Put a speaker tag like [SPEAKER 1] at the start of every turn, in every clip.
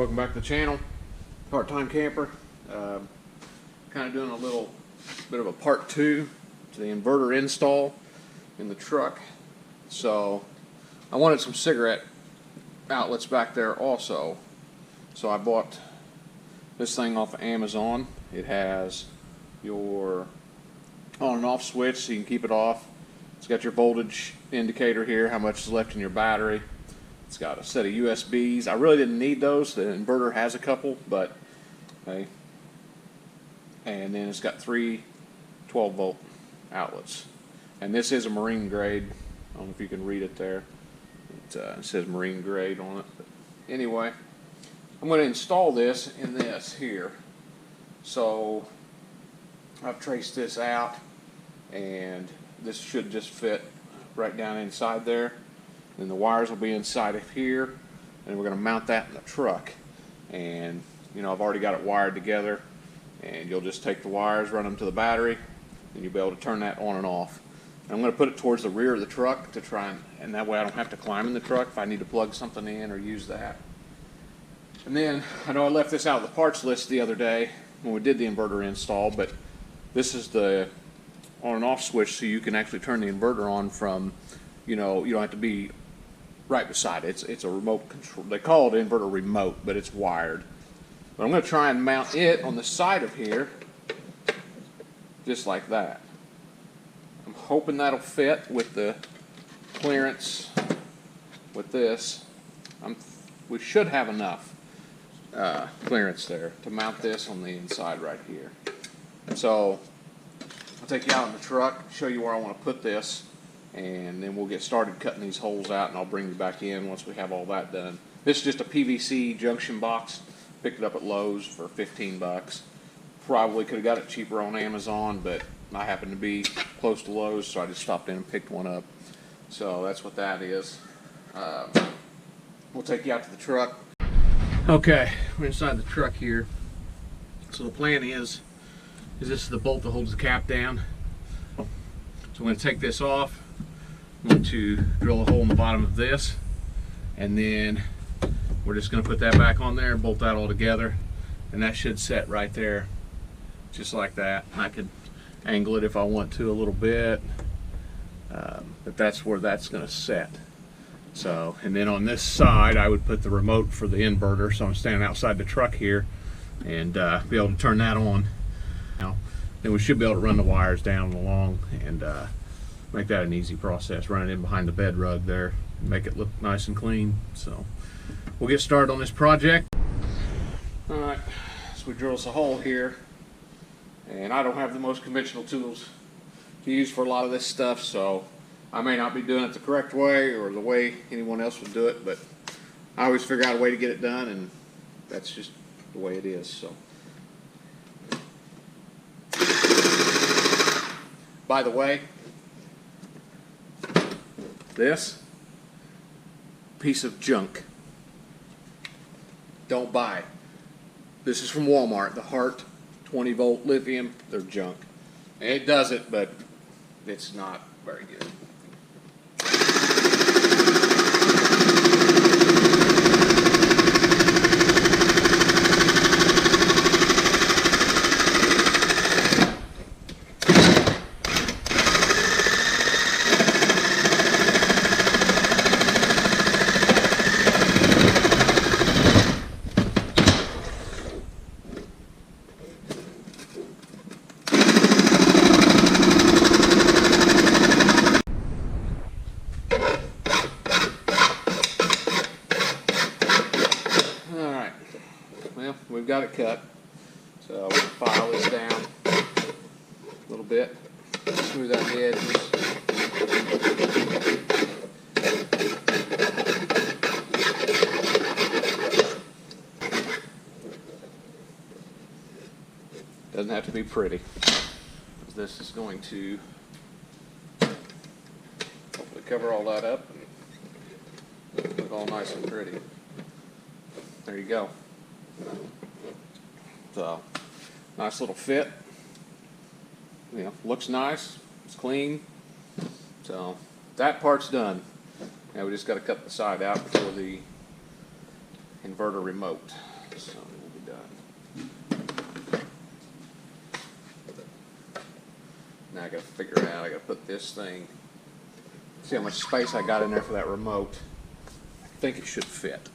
[SPEAKER 1] Welcome back to the channel. Part-time camper. Kind of doing a little bit of a part 2 to the inverter install in the truck. So I wanted some cigarette outlets back there also. So I bought this thing off of Amazon. It has your on and off switch so you can keep it off. It's got your voltage indicator here, how much is left in your battery. It's got a set of USBs. I really didn't need those. The inverter has a couple, but hey. And then it's got 3 12-volt outlets. And this is a marine grade. I don't know if you can read it there. It says marine grade on it. But anyway, I'm going to install this in this here. So I've traced this out, and this should just fit right down inside there. Then the wires will be inside of here, and we're going to mount that in the truck. And you know, I've already got it wired together, and you'll just take the wires, run them to the battery, and you'll be able to turn that on and off. And I'm going to put it towards the rear of the truck to try and that way I don't have to climb in the truck if I need to plug something in or use that. And then I know I left this out of the parts list the other day when we did the inverter install, but this is the on and off switch, so you can actually turn the inverter on from, you know, you don't have to be right beside it. It's a remote control. They call it inverter remote, but it's wired. But I'm going to try and mount it on the side of here, just like that. I'm hoping that'll fit with the clearance with this. We should have enough clearance there to mount this on the inside right here. So I'll take you out in the truck, show you where I want to put this, and then we'll get started cutting these holes out, and I'll bring you back in once we have all that done. This is just a PVC junction box. Picked it up at Lowe's for 15 bucks. Probably could have got it cheaper on Amazon, but I happened to be close to Lowe's, so I just stopped in and picked one up. So that's what that is. We'll take you out to the truck. Okay, we're inside the truck here. So the plan is this is the bolt that holds the cap down. So I'm going to take this off. I'm going to drill a hole in the bottom of this, and then we're just going to put that back on there and bolt that all together, and that should set right there, just like that. I could angle it if I want to a little bit, but that's where that's going to set. So, and then on this side I would put the remote for the inverter, so I'm standing outside the truck here and be able to turn that on. Now, then we should be able to run the wires down and along and make that an easy process. Run it in behind the bed rug there, make it look nice and clean. So we'll get started on this project. Alright, so we drill us a hole here, and I don't have the most conventional tools to use for a lot of this stuff, so I may not be doing it the correct way or the way anyone else would do it, but I always figure out a way to get it done, and that's just the way it is. So, by the way, this piece of junk, don't buy. This is from Walmart, the Hart 20-volt lithium. They're junk. It does it, but it's not very good. We've got it cut, so we'll file this down a little bit, smooth out the edges. Doesn't have to be pretty, because this is going to hopefully cover all that up and look all nice and pretty. There you go. So, nice little fit. You know, looks nice. It's clean. So, that part's done. Now we just got to cut the side out before the inverter remote. So it will be done. Now I gotta figure out, I gotta put this thing, see how much space I got in there for that remote. I think it should fit.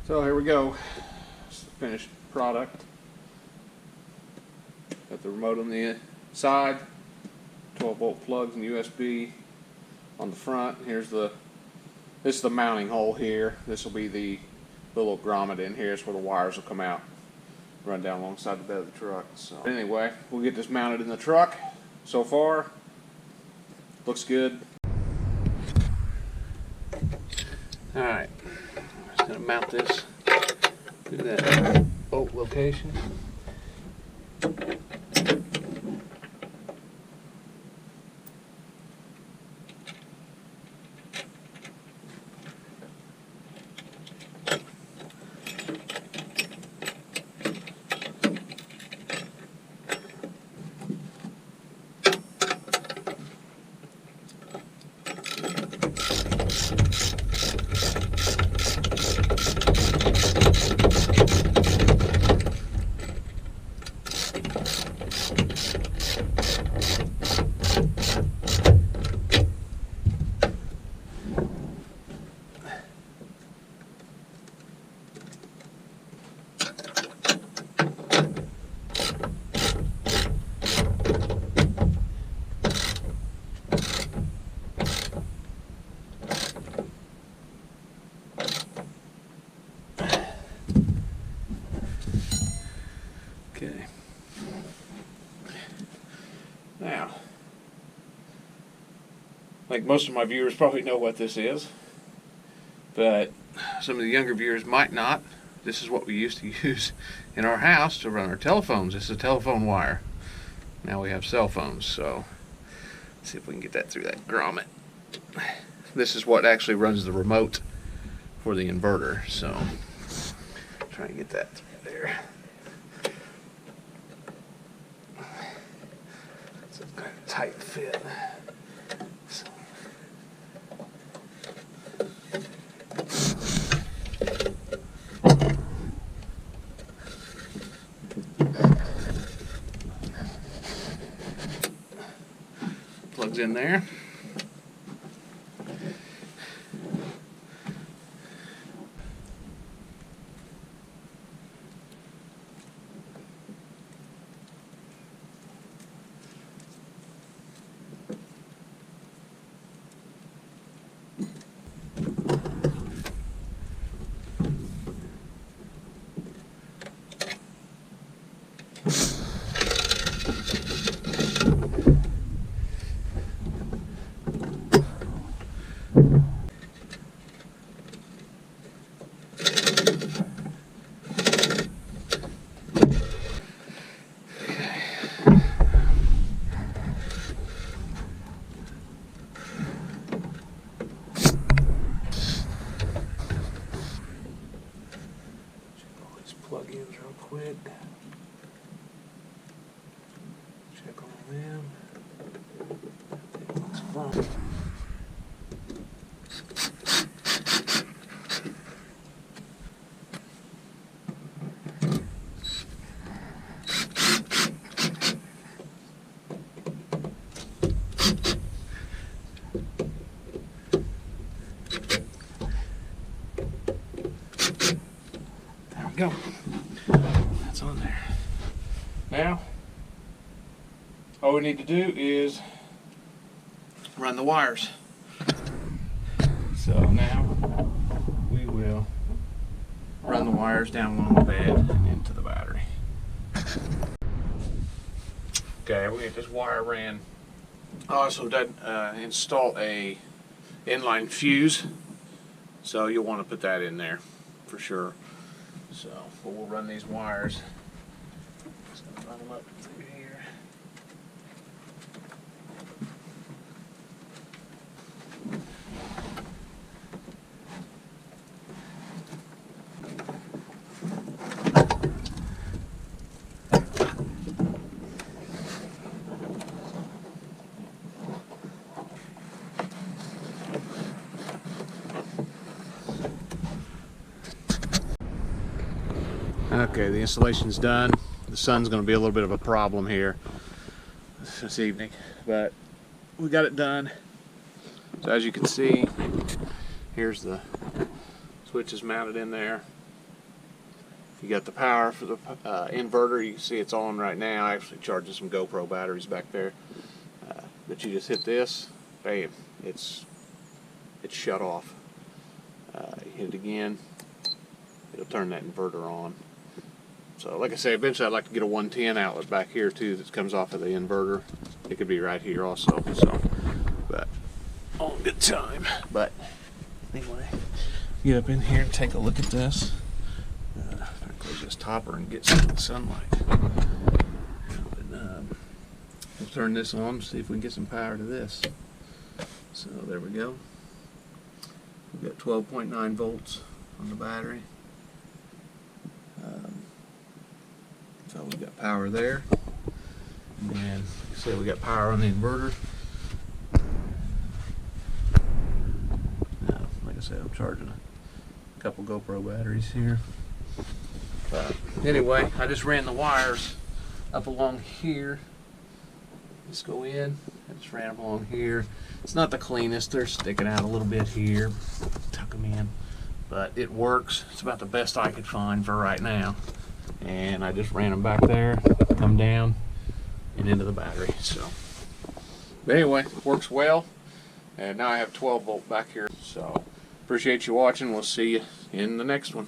[SPEAKER 1] So here we go. It's the finished product. Got the remote on the side, 12-volt plugs and USB on the front. This is the mounting hole here. This will be the little grommet in here. It's where the wires will come out, run down alongside the bed of the truck. So anyway, we'll get this mounted in the truck. So far, looks good. All right. Just going to mount this to that bolt location. Okay. Now, like most of my viewers probably know what this is, but some of the younger viewers might not. This is what we used to use in our house to run our telephones. This is a telephone wire. Now we have cell phones, so let's see if we can get that through that grommet. This is what actually runs the remote for the inverter, so try to get that through there. It's a kind of tight fit. So. Plugs in there. plug-ins real quick. Check on them. Everything looks fine. Go. That's on there. Now, all we need to do is run the wires. So now we will run the wires down along the bed and into the battery. Okay, we get this wire ran. I also did install a inline fuse, so you'll want to put that in there for sure. So we'll run these wires. Just gonna run them up through here. Okay, the installation's done. The sun's going to be a little bit of a problem here this evening, but we got it done. So as you can see, here's the switches mounted in there. You got the power for the inverter. You can see it's on right now. I actually charging some GoPro batteries back there. But you just hit this, bam, it's shut off. You hit it again, it'll turn that inverter on. So like I say, eventually I'd like to get a 110 outlet back here too that comes off of the inverter. It could be right here also. So, but all in good time. But anyway, get up in here and take a look at this. Close this topper and get some sunlight. We'll turn this on and see if we can get some power to this. So there we go. We've got 12.9 volts on the battery. So we've got power there. And then, say we got power on the inverter. Now, like I said, I'm charging a couple GoPro batteries here. But anyway, I just ran the wires up along here. Just go in. I just ran them along here. It's not the cleanest. They're sticking out a little bit here. Tuck them in. But it works. It's about the best I could find for right now. And I just ran them back there, come down, and into the battery. So, but anyway, works well. And now I have 12 volt back here. So, appreciate you watching. We'll see you in the next one.